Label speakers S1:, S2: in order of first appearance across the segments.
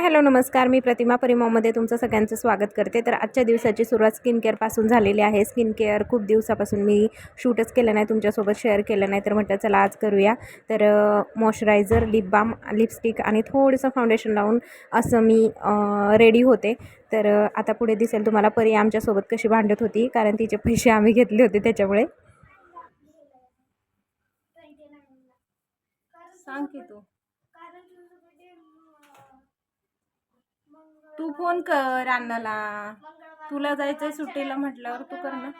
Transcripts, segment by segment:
S1: Hi hello नमस्कार, मी प्रतिमा परिमॉमध्ये तुमचं सगळ्यांचं स्वागत करते. तर आजच्या दिवसाची सुरुवात स्किन केअरपासून झालेली आहे. स्किन केअर खूप दिवसापासून मी शूटच केलं नाही, तुमच्यासोबत शेअर केलं नाही, तर म्हटलं चला आज करूया. तर मॉइश्चरायझर, लिप बाम, लिपस्टिक आणि थोडंसं फाउंडेशन लावून असं मी रेडी होते. तर आता पुढे दिसेल तुम्हाला परी आमच्यासोबत कशी भांडत होती, कारण तिचे पैसे आम्ही घेतले होते त्याच्यामुळे. सांग की तू फोन कर अण्णाला, तुला जायचंय सुट्टीला म्हटल्यावर तू कर ना.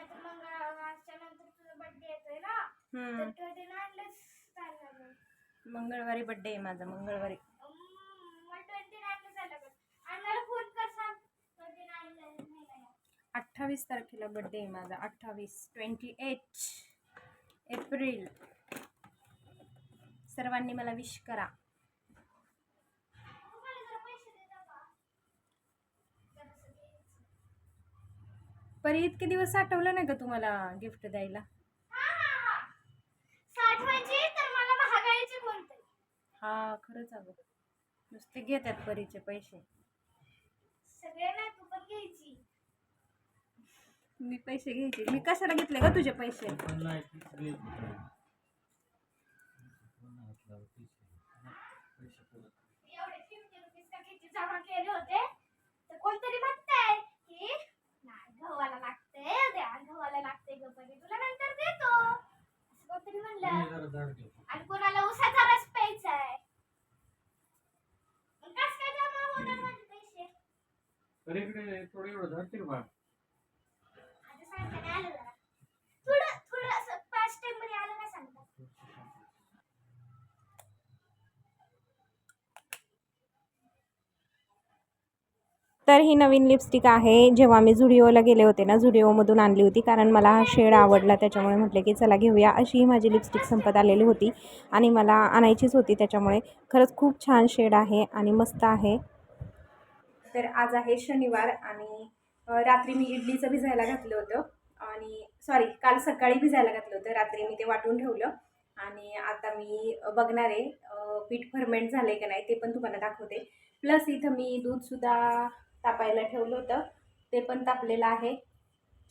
S1: मंगळवारी बर्थडे आहे माझा, मंगळवारी. 28 तारखेला बर्थडे आहे माझा, 28 एप्रिल. सर्वांनी मला विश करा. परी इतके दिवस आठवलं नाही का तुम्हाला गिफ्ट द्यायला? हा खरंच अगं, नुसते घेतात परीचे पैसे. मी पैसे घ्यायचे, मी कशाला घेतले का तुझे पैसे? तर ही नवीन लिपस्टिक आहे. जेव्हा मी झुडिओला गेले होते ना, झुडिओमधून आणली होती, कारण मला हा शेड आवडला, त्याच्यामुळे म्हटले की चला घेऊया. अशी ही माझी लिपस्टिक संपत आलेली होती आणि मला आणायचीच होती, त्याच्यामुळे खरंच खूप छान शेड आहे आणि मस्त आहे. तर आज आहे शनिवार आणि रात्री मी इडलीचं भिजायला घातलं होतं, आणि सॉरी काल सकाळी भिजायला घातलं होतं, रात्री मी ते वाटून ठेवलं. आणि आता मी बघणार आहे पीठ फर्मेंट झालं आहे का नाही, ते पण तुम्हाला दाखवते. प्लस इथं मी दूधसुद्धा तापायला ठेवलं होतं, ते पण तापलेलं आहे.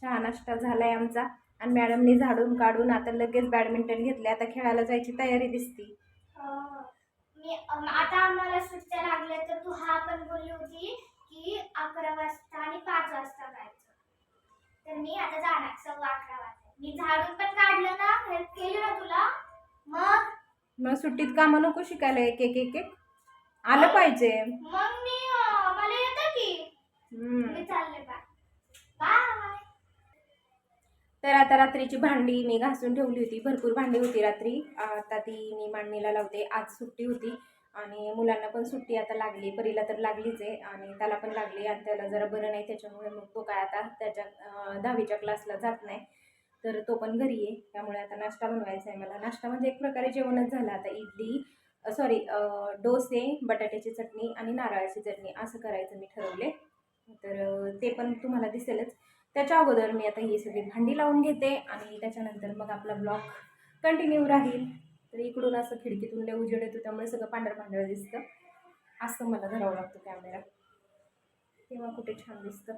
S1: चहा नाश्ता झाला आहे आमचा, आणि मॅडमनी झाडून काढून आता लगेच बॅडमिंटन घेतले, आता खेळायला जायची तयारी दिसती. मी आता आम्हाला सुट्ट्या लागल्या, तर तू हा पण बोलली होती की 11 वाजता आणि 5 वाजता जायचं, तर मी आता जाणार 11:15 वाजता. मी झाडून पण काढलं ना, हेल्प केली ना तुला. मग सुट्टीत कामं नको शिकायला, एक एक एक एक आलं पाहिजे. मग मी मला येतं की मी चालले. Bye bye. तर आता रात्रीची भांडी मी घासून ठेवली होती, भरपूर भांडी होती रात्री, आता ती मी मांडणीला लावते. आज सुट्टी होती आणि मुलांना पण सुट्टी आता लागली, परीला तर लागलीच आहे आणि त्याला पण लागली, आणि त्याला जरा बरं नाही, त्याच्यामुळे मग तो काय आता त्याच्या 10वीच्या क्लासला जात नाही, तर तो पण घरी आहे. त्यामुळे आता नाश्ता बनवायचा आहे मला. नाश्ता म्हणजे एक प्रकारे जेवणच झालं आता. इडली सॉरी डोसे, बटाट्याची चटणी आणि नारळाची चटणी असं करायचं मी ठरवले. तर ते पण तुम्हाला दिसेलच. त्याच्या अगोदर मी आता ही सगळी भांडी लावून घेते आणि त्याच्यानंतर मग आपला ब्लॉग कंटिन्यू राहील. तर इकडून असं खिडकीतून लय उजेड येतो, त्यामुळे सगळं पांढरं पांढरं दिसतं. असं मला धरावं लागतं कॅमेरा, तेव्हा कुठे छान दिसतं.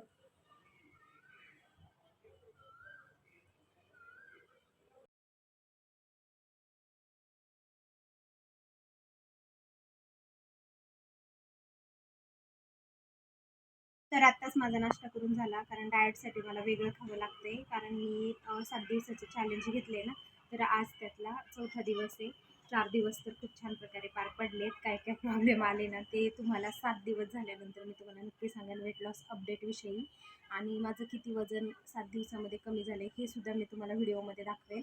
S1: तर आत्ताच माझा नाश्ता करून झाला, कारण डाएटसाठी मला वेगळं खावं लागते, कारण मी 7 दिवसाचं चॅलेंज घेतले ना, तर आज त्यातला 4था दिवस आहे. 4 दिवस तर खूप छान प्रकारे पार पडलेत. काय काय प्रॉब्लेम आले ना, ते तुम्हाला 7 दिवस झाल्यानंतर मी तुम्हाला नक्की सांगेन वेट लॉस अपडेटविषयी, आणि माझं किती वजन 7 दिवसामध्ये कमी झाले हे सुद्धा मी तुम्हाला व्हिडिओमध्ये दाखवेन.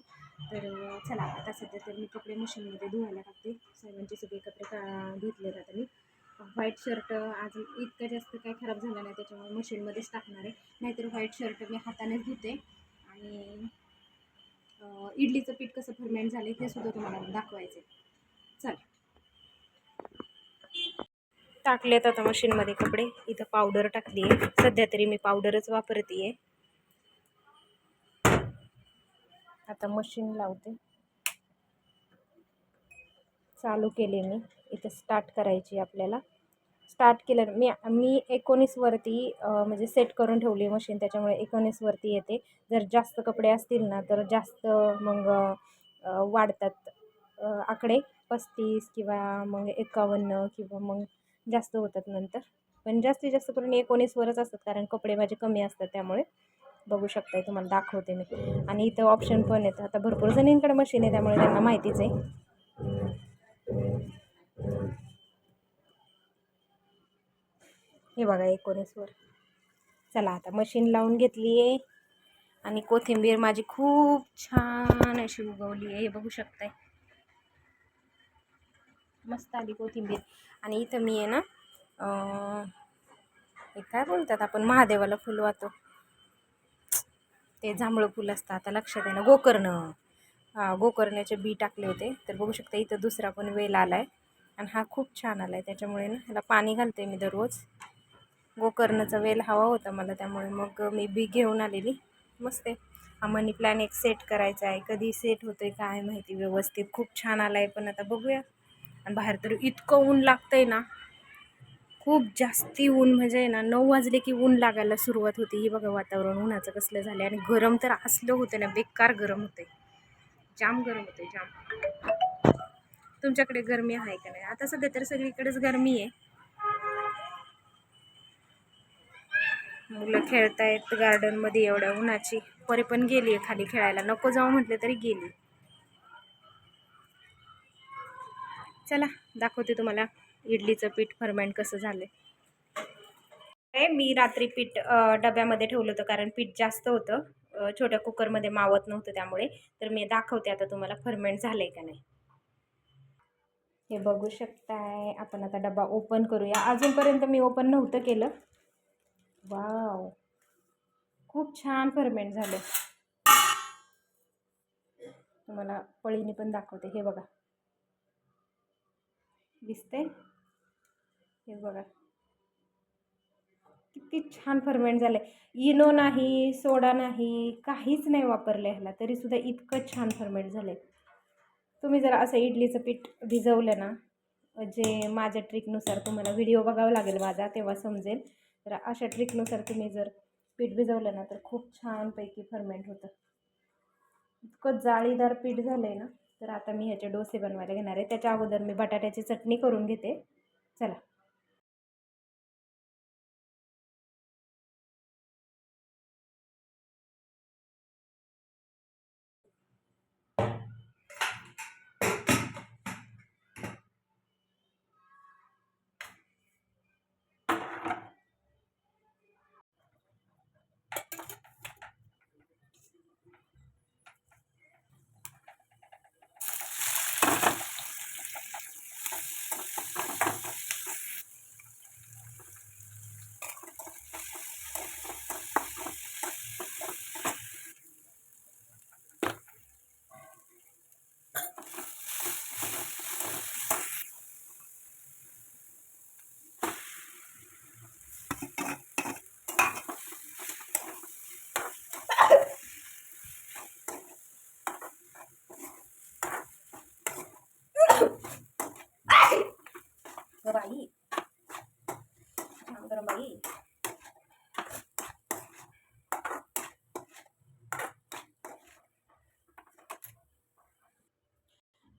S1: तर चला, आता सध्या तर मी कपडे मशीनमध्ये धुवायला टाकते. सर्वांचे सगळे कपडे घेतले जातात. मी व्हाईट शर्ट आज इतकं जास्त काही खराब झालं नाही, त्याच्यामुळे मशीनमध्येच टाकणार आहे. नाहीतर व्हाईट शर्ट मी हातानेच धुते. आणि इडलीचं पीठ कसं फर्मेंट झालं हे सुद्धा तुम्हाला दाखवायचं. चल, टाकलेत आता मशीनमध्ये कपडे. इथं पावडर टाकली आहे, सध्या तरी मी पावडरच वापरते आहे. आता मशीन लावते. चालू केले मी. इथं स्टार्ट करायची आपल्याला. स्टार्ट केलं मी 19वरती म्हणजे सेट करून ठेवली मशीन, त्याच्यामुळे 19वरती येते. जर जास्त कपडे असतील ना तर जास्त मग वाढतात आकडे 35 किंवा मग 51 किंवा मग जास्त होतात नंतर. पण जास्तीत जास्त करून 19वरच असतात कारण कपडे माझे कमी असतात त्यामुळे. बघू शकताय, तुम्हाला दाखवते मी. आणि इथं ऑप्शन पण येतं. आता भरपूर जणींकडे मशीन आहे त्यामुळे त्यांना माहितीच आहे. हे बघा 19वर. चला आता मशीन लावून घेतली आहे आणि कोथिंबीर माझी खूप छान अशी उगवली आहे, हे बघू शकताय. मस्त आली कोथिंबीर. आणि इथं मी आहे ना हे काय बोलतात आपण महादेवाला फुल वाहतो ते जांभळं फुल असतं, आता लक्षात आहे ना, गोकर्ण. गोकर्णाचे बी टाकले होते. तर बघू शकता इथं दुसरा पण वेल आला आहे आणि हा खूप छान आला आहे. त्याच्यामुळे ना ह्याला पाणी घालते मी दररोज. गोकर्णाचा वेल हवा होता मला त्यामुळे मग मी बी घेऊन आलेली. मस्त आहे. हा मनी प्लॅन एक सेट करायचा आहे, कधी सेट होतो आहे काय माहिती व्यवस्थित. खूप छान आला आहे पण आता बघूया. आणि बाहेर तर इतकं ऊन लागतं आहे ना, खूप जास्ती ऊन. म्हणजे ना 9 वाजले की ऊन लागायला सुरुवात होती. ही बघा वातावरण उन्हाचं कसलं झालं. आणि गरम तर असलं होतं ना, बेकार गरम होते, जाम गरम होते जाम. तुमच्याकडे गरमी आहे का नाही? आता सध्या तर सगळीकडेच गरमी आहे. मुलं खेळतायत गार्डनमध्ये एवढ्या उन्हाची. परी पण गेली आहे खाली खेळायला, नको जाऊ म्हटले तरी गेली. चला दाखवते तुम्हाला इडलीचं पीठ फर्मेंट कसं झालं. मी रात्री पीठ डब्यामध्ये ठेवलं होतं कारण पीठ जास्त होतं, छोट्या कुकरमध्ये मावत नव्हतं त्यामुळे. तर मी दाखवते आता तुम्हाला फर्मेंट झालं आहे का नाही. हे बघू शकताय. आपण आता डबा ओपन करूया. अजूनपर्यंत मी ओपन नव्हतं केलं. वाव, खूप छान फर्मेंट झालं. तुम्हाला पळीने पण दाखवते. हे बघा, दिसते? हे बघा किती छान फर्मेंट झालं. इनो नाही, सोडा नाही, काहीच नाही वापरलं ह्याला, तरीसुद्धा इतकं छान फर्मेंट झालं. तुम्ही जर असं इडलीचं पीठ भिजवलं ना, जे माझ्या ट्रिकनुसार, तुम्हाला व्हिडिओ बघावा लागेल माझा तेव्हा समजेल. तर अशा ट्रिकनुसार तुम्ही जर पीठ भिजवलं ना तर खूप छानपैकी फर्मेंट होतं. इतकं जाळीदार पीठ झालं आहे ना. तर आता मी ह्याचे डोसे बनवायला घेणार आहे. त्याच्या अगोदर मी बटाट्याची चटणी करून घेते. चला. बाई बाई.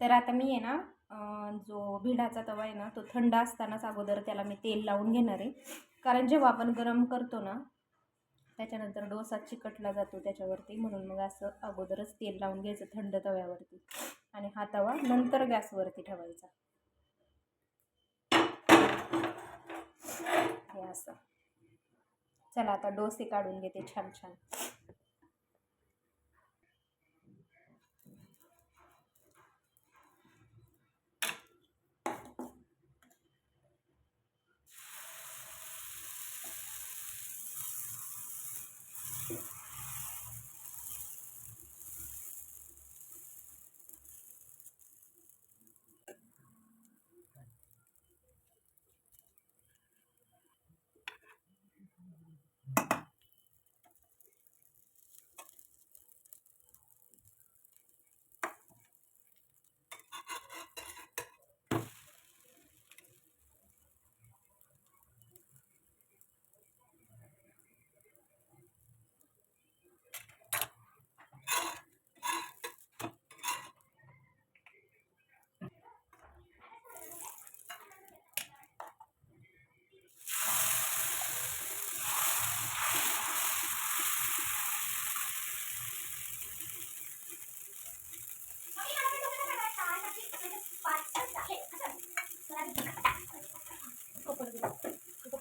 S1: तर आता मी आहे ना, जो भिडाचा तवा आहे ना तो थंड असतानाच अगोदर त्याला मी तेल लावून घेणार आहे. कारण जेव्हा आपण गरम करतो ना त्याच्यानंतर डोसा चिकटला जातो त्याच्यावरती, म्हणून मग असं अगोदरच तेल लावून घ्यायचं थंड तव्यावरती. आणि हा तवा नंतर गॅसवरती ठेवायचा. हे असं. चला आता डोसे काढून घेते छान छान.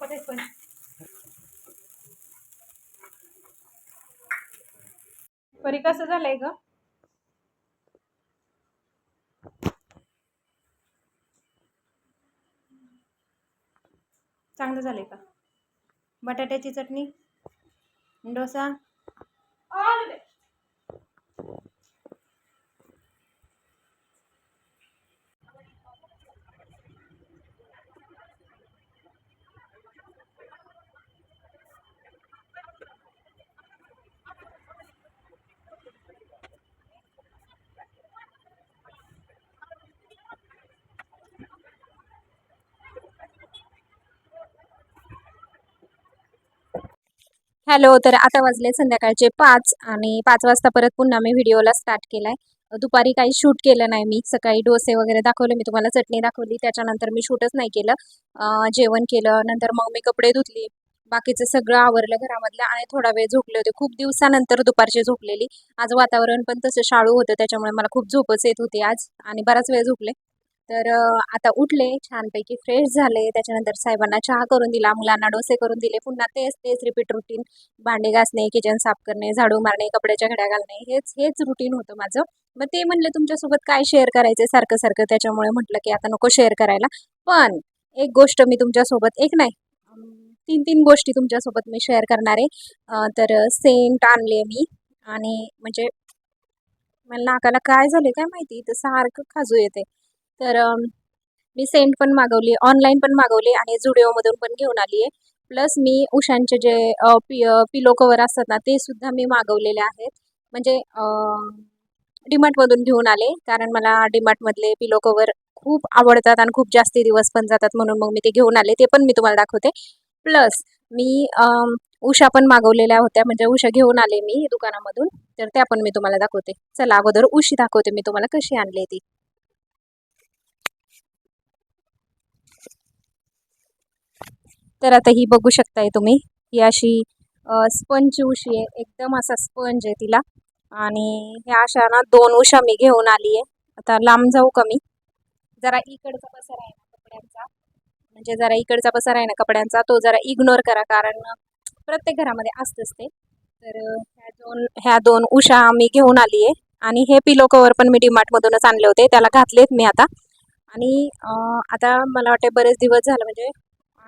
S1: दाखवते स्पंज. परी कसं झालंय ग? चांगलं झालंय का? बटाट्याची चटणी, डोसा. हॅलो, तर आता वाजले संध्याकाळचे 5 आणि 5 वाजता परत पुन्हा मी व्हिडिओला स्टार्ट केलाय. दुपारी काही शूट केलं नाही मी. सकाळी डोसे वगैरे दाखवले मी तुम्हाला, चटणी दाखवली, त्याच्यानंतर मी शूटच नाही केलं. जेवण केलं, नंतर मग मी कपडे धुतली, बाकीचं सगळं आवरलं घरामधलं आणि थोडा वेळ झोपले होते. खूप दिवसानंतर दुपारची झोपलेली. आज वातावरण पण तसं शाळू होतं, त्याच्यामुळे मला खूप झोपच येत होती आज आणि बराच वेळ झोपले. तर आता उठले, छानपैकी फ्रेश झाले, त्याच्यानंतर साहेबांना चहा करून दिला, मुलांना डोसे करून दिले. पुन्हा तेच तेच रिपीट रुटीन, भांडे घासणे, किचन साफ करणे, झाडू मारणे, कपड्याच्या घड्या घालणे, हेच हेच रुटीन होतं माझं. मग ते म्हणले तुमच्यासोबत काय शेअर करायचं सारखं सारखं, त्याच्यामुळे म्हटलं की आता नको शेअर करायला. पण एक गोष्ट मी तुमच्यासोबत, एक नाही, 3 गोष्टी तुमच्यासोबत मी शेअर करणार आहे. तर सेंट आणले मी आणि म्हणजे मला नाकाला काय झाले काय माहिती, तर सारखं खाजू येते. तर मी सेंट पण मागवली, ऑनलाईन पण मागवली आणि झुडिओमधून पण घेऊन आली आहे. प्लस मी उशांचे जे पिलो कवर असतात ना, ते सुद्धा मी मागवलेले आहेत. म्हणजे डीमार्टमधून घेऊन आले, कारण मला डीमार्टमधले पिलो कवर खूप आवडतात आणि खूप जास्ती दिवस पण जातात, म्हणून मग मी ते घेऊन आले. ते पण मी तुम्हाला दाखवते. प्लस मी उशा पण मागवलेल्या होत्या, म्हणजे उशा घेऊन आले मी दुकानामधून, तर त्या पण मी तुम्हाला दाखवते. चला अगोदर उशी दाखवते मी तुम्हाला कशी आणली ती. तर आता ही बघू शकताय तुम्ही, ही अशी स्पंज उशी आहे, एकदम असा स्पंज आहे तिला. आणि ह्या अशा ना 2 उशा मी घेऊन आली आहे. आता लांब जाऊ का मी? जरा इकडचा पसारा आहे ना कपड्यांचा, म्हणजे जरा इकडचा पसारा आहे ना कपड्यांचा, तो जरा इग्नोर करा, कारण प्रत्येक घरामध्ये असतंच ते. तर ह्या दोन उशा मी घेऊन आली आहे. आणि हे पिलो कवर पण मी डीमार्टमधूनच आणले होते, त्याला घातलेत मी आता. आणि आता मला वाटते बरेच दिवस झालं, म्हणजे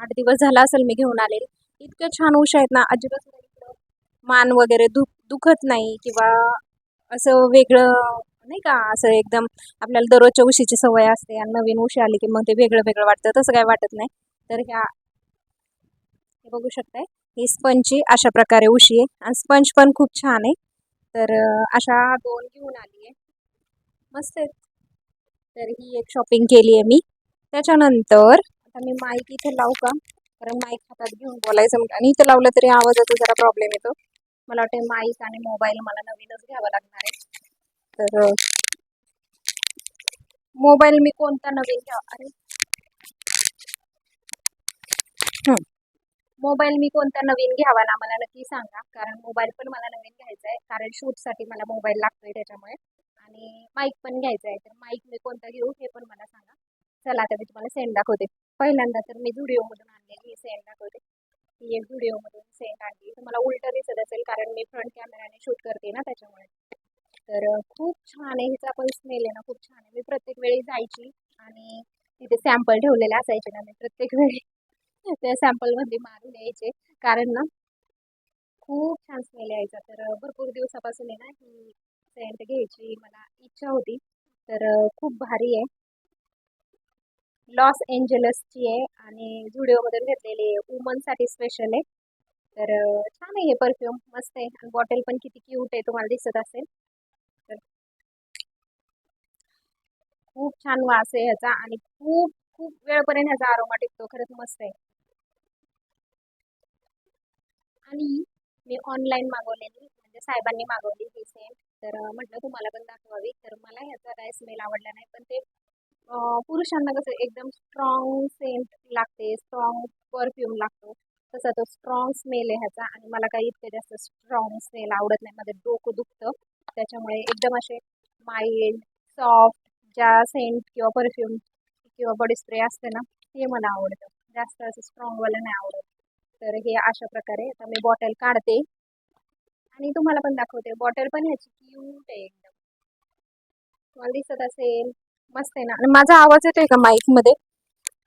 S1: 8 दिवस झाला असेल मी घेऊन आलेली. इतक्या छान उशा आहेत ना, अजिबात इकडं मान वगैरे दुखत नाही, किंवा असं वेगळं नाही का, असं एकदम आपल्याला दररोजच्या उशीची सवय असते आणि नवीन उशी आली की मग ते वेगळं वेगळं वाटतं, तसं काय वाटत नाही. तर हे बघू शकताय, ही स्पंजची अशा प्रकारे उशी आहे आणि स्पंज पण खूप छान आहे. तर अशा 2 घेऊन आली आहे, मस्त आहेत. तर ही एक शॉपिंग केली आहे मी. त्याच्यानंतर आता मी माईक इथे लावू का, कारण माईक हातात घेऊन बोलायचं आणि इथं लावलं तरी आवाजाचा जरा प्रॉब्लेम येतो. मला वाटतं माईक आणि मोबाईल मला नवीनच घ्यावा लागणार आहे. तर मोबाईल मी कोणता नवीन घ्यावा, अरे मोबाईल मी कोणता नवीन घ्यावा ना, मला नक्की सांगा, कारण मोबाईल पण मला नवीन घ्यायचा आहे, कारण शूटसाठी मला मोबाईल लागतोय त्याच्यामुळे. आणि माईक पण घ्यायचा आहे, तर माईक मी कोणता घेऊ हे पण मला सांगा. चला आता मी तुम्हाला सेंट दाखवते. पहिल्यांदा तर मी झुडिओमधून आणलेली ही सेंट दाखवते. ही एक झुडिओमधून सेंट आणली, तर मला उलटं दिसत असेल कारण मी फ्रंट कॅमेराने शूट करते ना, त्याच्यामुळे. तर खूप छान आहे, हिचा पण स्मेल आहे ना खूप छान आहे. मी प्रत्येक वेळी जायची आणि तिथे सॅम्पल ठेवलेले असायचे ना, मी प्रत्येक वेळी त्या सॅम्पलमध्ये मारून यायचे, कारण ना खूप छान स्मेल यायचा. तर भरपूर दिवसापासून आहे ना ही सेंट घ्यायची मला इच्छा होती. तर खूप भारी आहे, लॉस एंजलसची आहे आणि झुडिओमधून घेतलेली आहे, वुमनसाठी स्पेशल आहे. तर छान आहे हे परफ्यूम, मस्त आहे आणि बॉटल पण किती क्यूट आहे, तुम्हाला दिसत असेल. तर खूप छान वास आहे ह्याचा आणि खूप खूप वेळपर्यंत ह्याचा आरोमा टिकतो, खरंच मस्त आहे. आणि मी ऑनलाईन मागवलेली, म्हणजे साहेबांनी मागवली ही सेंट. तर म्हटलं तुम्हाला पण दाखवावी. तर मला ह्याचा काय स्मेल आवडला नाही, पण ते पुरुषांना कसं एकदम स्ट्रॉंग सेंट लागते, स्ट्रॉंग परफ्यूम लागतो, तसा तो स्ट्रॉंग स्मेल आहे ह्याचा. आणि मला काही इतकं जास्त स्ट्रॉंग स्मेल आवडत नाही, माझं डोकं दुखतं. त्याच्यामुळे एकदम असे माइल्ड, सॉफ्ट ज्या सेंट किंवा परफ्यूम किंवा बॉडी स्प्रे असते ना, ते मला आवडतं. जास्त असं स्ट्रॉंगवालं नाही आवडत. तर हे अशा प्रकारे आता मी बॉटल काढते आणि तुम्हाला पण दाखवते. बॉटल पण ह्याची क्यूट आहे एकदम, तुम्हाला दिसत असेल. मस्त आहे ना. आणि माझा आवाज येतोय का माईक मध्ये?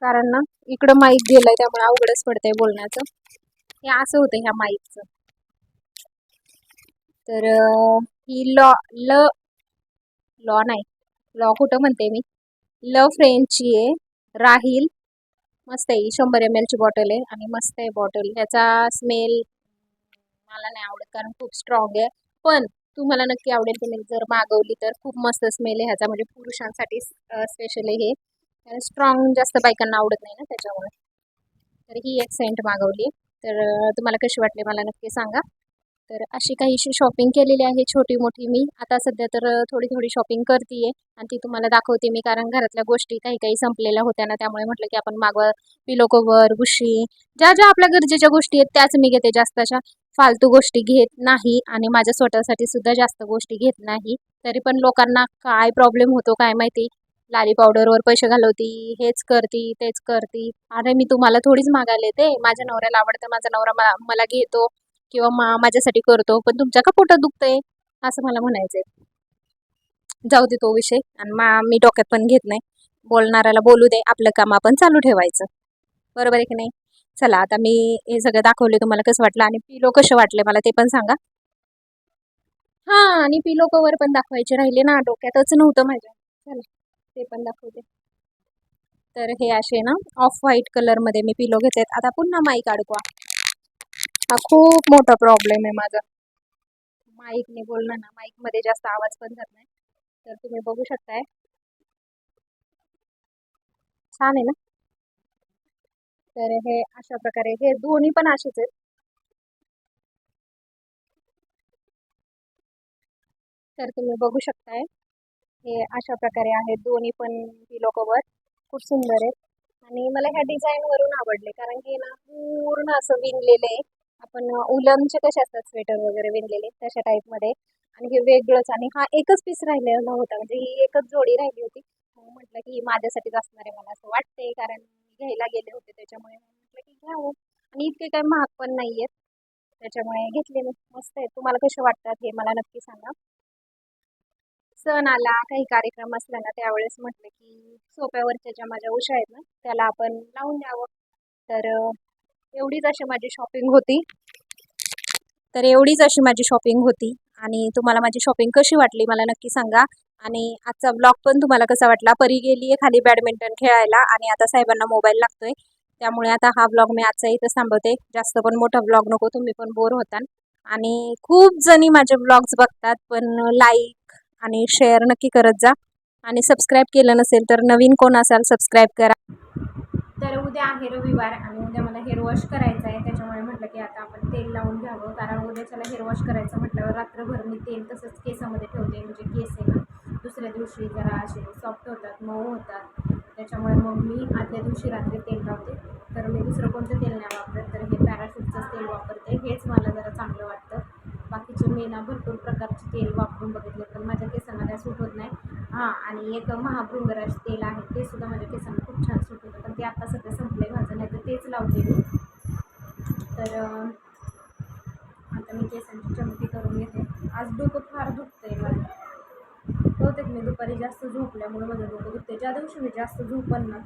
S1: कारण ना इकडं माईक गेलाय त्यामुळे अवघडच पडतंय बोलण्याचं. हे असं होतं ह्या माईकचं. तर ही ल लॉ नाही, लॉ कुठं म्हणते मी, ल फ्रेंचची आहे, राहील. मस्त आहे, 100 ml ची बॉटल आहे आणि मस्त आहे बॉटल. ह्याचा स्मेल मला नाही आवडत कारण खूप स्ट्रॉंग आहे, पण तुम्हाला नक्की आवडेल तुम्ही जर मागवली तर. खूप मस्त स्मेल आहे ह्याचा, म्हणजे पुरुषांसाठी स्पेशली हे. स्ट्रॉंग जास्त बायकांना आवडत नाही ना त्याच्यामुळे. तर ही एक सेंट मागवली. तर तुम्हाला कशी वाटली मला नक्की सांगा. तर अशी काहीशी शॉपिंग केलेली आहे छोटी मोठी मी. आता सध्या तर थोडी थोडी शॉपिंग करते आणि ती तुम्हाला दाखवते मी, कारण घरातल्या गोष्टी काही काही संपलेल्या होत्या ना, त्यामुळे म्हटलं की आपण मागवा. पिलो कवर, उशी, ज्या ज्या आपल्या गरजेच्या गोष्टी आहेत त्याच मी घेते, जास्त अशा फालतू गोष्टी घेत नाही आणि माझ्या स्वतःसाठी सुद्धा जास्त गोष्टी घेत नाही. तरी पण लोकांना काय प्रॉब्लेम होतो काय माहिती, लाली पावडरवर पैसे घालवती, हेच करती तेच करती. अरे मी तुम्हाला थोडीच मागायला येते, माझ्या नवऱ्याला आवडतं, माझा नवरा मला घेतो किंवा माझ्यासाठी करतो, पण तुमच्या का पोटात दुखतंय असं मला म्हणायचंय. जाऊ दे तो विषय, आणि मी डोक्यात पण घेत नाही. बोलणाऱ्याला बोलू दे, आपलं काम आपण चालू ठेवायचं. बरोबर आहे की नाही? चला आता मी हे सगळं दाखवले, तुम्हाला कसं वाटलं आणि पिलो कसे वाटले मला ते पण सांगा. हा, आणि पिलो कवर पण दाखवायचे राहिले ना, डोक्यातच नव्हतं माझ्या. चला ते पण दाखवते. तर हे असे ना ऑफ व्हाईट कलर मध्ये मी पिलो घेते. आता पुन्हा माईक अडकवा, हा खूप मोठा प्रॉब्लेम आहे माझा. माईकने बोलणं ना, माईक मध्ये जास्त आवाज पण जात नाही. तर तुम्ही बघू शकताय, छान आहे ना. तर हे अशा प्रकारे हे दोन्ही पण असेच आहेत. तर तुम्ही बघू शकताय, हे अशा प्रकारे आहेत दोन्ही पण पिलो कवर. खूप सुंदर आहेत आणि मला ह्या डिझाईन वरून आवडले, कारण की ना पूर्ण असं विणलेलं आहे. आपण उलनचे कसे असतात स्वेटर वगैरे विणलेले तशा टाईपमध्ये, आणि हे वेगळंच. आणि हा एकच पीस राहिलेला होता, म्हणजे ही एकच जोडी राहिली होती. मग म्हटलं की ही माझ्यासाठीच असणार आहे मला असं वाटते, कारण मी घ्यायला गेले होते त्याच्यामुळे म्हटलं की घ्यावं. आणि इतके काही महाग पण नाही आहेत त्याच्यामुळे घेतले मी. मस्त आहे. तुम्हाला कसे वाटतात हे मला नक्की सांगा. सण आला, काही कार्यक्रम असला ना, त्यावेळेस म्हटलं की सोप्यावरच्या ज्या माझ्या उशा आहेत ना त्याला आपण लावून द्यावं. तर एवढीच अशी माझी शॉपिंग होती. आणि तुम्हाला माझी शॉपिंग कशी वाटली मला नक्की सांगा. आणि आजचा ब्लॉग पण तुम्हाला कसा वाटला. परी गेली आहे खाली बॅडमिंटन खेळायला आणि आता साहेबांना मोबाईल लागतोय, त्यामुळे आता हा ब्लॉग मी आजचा इथं थांबवते. जास्त पण मोठा ब्लॉग नको, तुम्ही पण बोर होताल. आणि खूप जणी माझे ब्लॉग्स बघतात, पण लाईक आणि शेअर नक्की करत जा. आणि सबस्क्राईब केलं नसेल तर नवीन कोण असाल सबस्क्राईब करा. तर उद्या आहे रविवार आणि उद्या मला हेअर वॉश करायचं आहे, त्याच्यामुळे म्हटलं की आता आपण तेल लावून घ्यावं, कारण उद्याच्याला हेअर वॉश करायचं म्हटल्यावर रात्रभर मी तेल तसंच केसामध्ये ठेवते, म्हणजे केस आहे ना दुसऱ्या दिवशी जरा असे सॉफ्ट होतात, मऊ होतात. त्याच्यामुळे मग मी आदल्या दिवशी रात्री तेल लावते. तर मी दुसरं कोणतं तेल नाही वापरत, तर हे पॅराशूटचंच तेल वापरते. हेच मला जरा चांगलं वाटतं. बाकीचे मी ना भरपूर प्रकारचे तेल वापरून बघितले, पण माझ्या केसांना काय सूट होत नाही. हां, आणि एक महाभृंगराज तेल आहे, ते सुद्धा माझ्या केसांना खूप छान सूट होतं, पण ते आता सध्या संपलं आहे माझं, नाही तर तेच लावते मी. तर आता मी केसांची चमकी करून घेते. आज डोकं फार दुखतं आहे माझं. बहुतेक मी दुपारी जास्त झोपल्यामुळे माझं डोकं दुखते. ज्या दिवशी मी जास्त झोपन ना,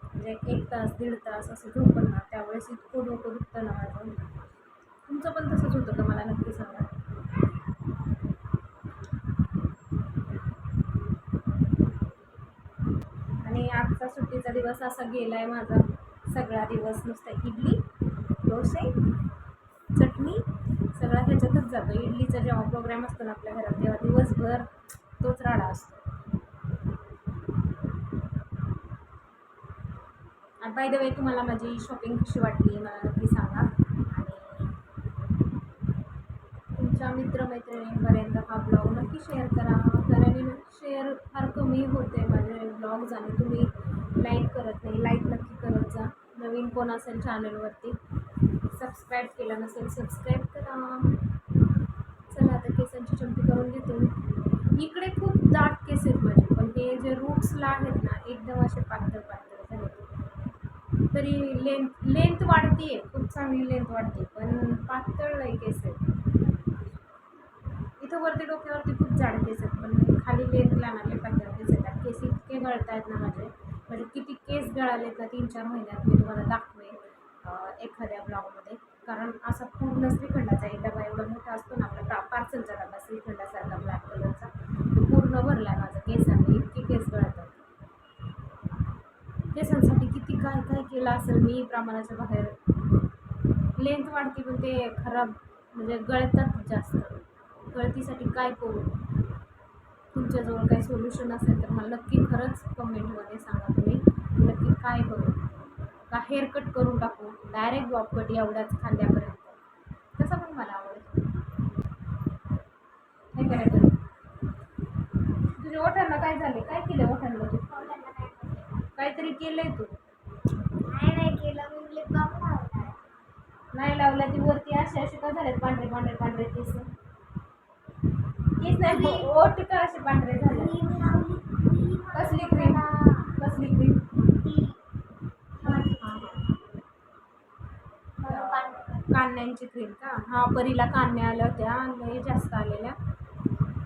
S1: म्हणजे 1 तास 1.5 तास असं झोपन ना, त्यावेळेस इतकं डोकं दुखतं ना माझं. तुमचं पण तसंच होतं का मला नक्की सांगा. आणि आजचा सुट्टीचा दिवस असा गेला आहे माझा, सगळा दिवस नुसतं इडली, डोसे, चटणी, सगळा ह्याच्यातच जातो. इडलीचा जेव्हा प्रोग्राम असतो ना आपल्या घरात, तेव्हा दिवसभर तोच राडा असतो. बाय द वे, तुम्हाला माझी शॉपिंग कशी वाटली मला नक्की सांगा. आणि तुमच्या मित्रमैत्रिणींपर्यंत हा ब्लॉग नक्की शेअर करा, कारण शेअर फार कमी होते माझे ब्लॉग्स आणि तुम्ही लाईक करत नाही. लाईक नक्की करत जा. नवीन कोण असेल चॅनलवरती, सबस्क्राईब केलं नसेल सबस्क्राईब करा. चला आता केसांची चमकी करून घेते मी. इकडे खूप दाट केस आहेत माझे, पण हे जे रूट्सला आहेत ना एकदम असे पातळ पातळ झाले. तरी लेंथ वाढतीये, खूप चांगली लेंथ वाढते, पण पातळ नाही केस आहेत. इथं वरती डोक्यावरती खूप जाड केस आहेत, पण खाली लेंथला ना पातळ केस आहेत. केस इतके गळत आहेत ना माझे, म्हणजे किती केस गळालेत ना 3-4 महिन्यात मी तुम्हाला दाखवेन एखाद्या ब्लॉगमध्ये. कारण असा पूर्ण श्रीखंडाचा एक डबा एवढा मोठा असतो ना आपला पार्सलचा डबा श्रीखंडासारखा ब्लॅक कलरचा, तो पूर्ण भरला माझा केसांनी, इतके केस गळतात. केसांसाठी किती काय काय केलं असेल मी प्रमाणाच्या बाहेर. लेंथ वाढती पण ते खराब म्हणजे गळतात जास्त. गळतीसाठी काय करू? तुमच्याजवळ काही सोल्युशन असेल तर मला नक्की खरंच कमेंटमध्ये सांगा तुम्ही नक्की काय करू. का हेअरकट करून टाकू, डायरेक्ट बॉब कट एवढ्याच खांद्यापर्यंत, तसं पण मला आवडतं. हे करायचं. तुझ्या ओठांना काय झाले? काय केलं ओठांना तू? काहीतरी केलंय तू?
S2: नाही केलं, मी लिप बाम लावला.
S1: नाही लावला. ती वरती असे का झालेत पांढरे पांढरे पांढरे केस? केस नाही, ओठ का असे पांढरे झाले? कसली क्रीम? कसली क्रीम? कांद्यांची क्रीम का? हा, परीला कांद्या आल्या होत्या, लई जास्त आलेल्या.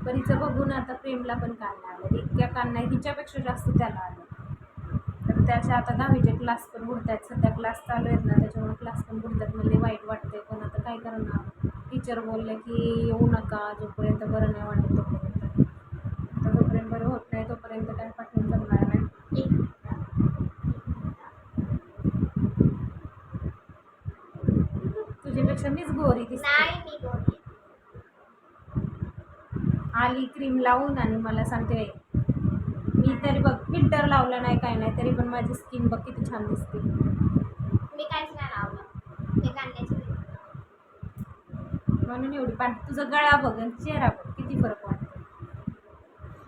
S1: परीचं बघून आता प्रेमला पण कांद्या आल्या, इतक्या कांद्या हिच्यापेक्षा जास्त त्याला आल्या. तर त्याच्या आता 10वीचे क्लास पण बुडतात, सध्या क्लास चालू आहेत ना, त्याच्यामुळे क्लास पण बुडतात. म्हणजे वाईट वाटते, पण आता काय करणार. टीचर बोलले की येऊ नका जोपर्यंत बरं नाही वाटत तोपर्यंत. आता जोपर्यंत बरं होत नाही तोपर्यंत काय पाठवून जमणार नाही. तुझ्यापेक्षा मीच गोरी दिसते.
S2: नाही मी गोरी
S1: आली क्रीम लावून आणि मला सांगते, मी तरी बघ फिल्टर लावलं नाही काय नाही तरी पण माझी स्किन बघ किती छान दिसते.
S2: मी काहीच नाही लावलं, ते कांद्याची
S1: म्हणून एवढी तुझा गळा बघ आणि चेहरा बघ किती फरक वाटतो.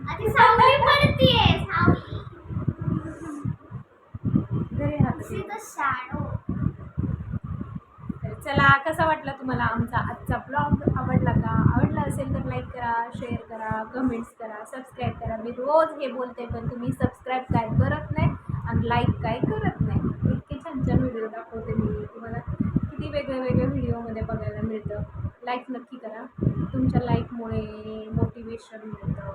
S2: आधी सावली पडतीये, सावली
S1: घरी
S2: सी द शॅडो.
S1: तर चला, कसा वाटला तुम्हाला आमचा आजचा ब्लॉग? आवडला का? आवडला असेल तर लाईक करा, शेअर करा, कमेंट्स करा, सबस्क्राईब करा. मी रोज हे बोलते पण तुम्ही सबस्क्राईब काय करत नाही आणि लाईक काय करत नाही. इतके छान छान व्हिडिओ दाखवते मी तुम्हाला, किती वेगळ्या व्हिडिओमध्ये बघायला मिळतं. लाईक नक्की करा, तुमच्या लाईकमुळे मोटिवेशन मिळतं,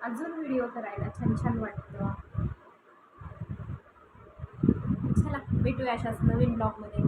S1: अजून व्हिडिओ करायला छान छान वाटतं. चला, भेटूया अशाच नवीन ब्लॉगमध्ये.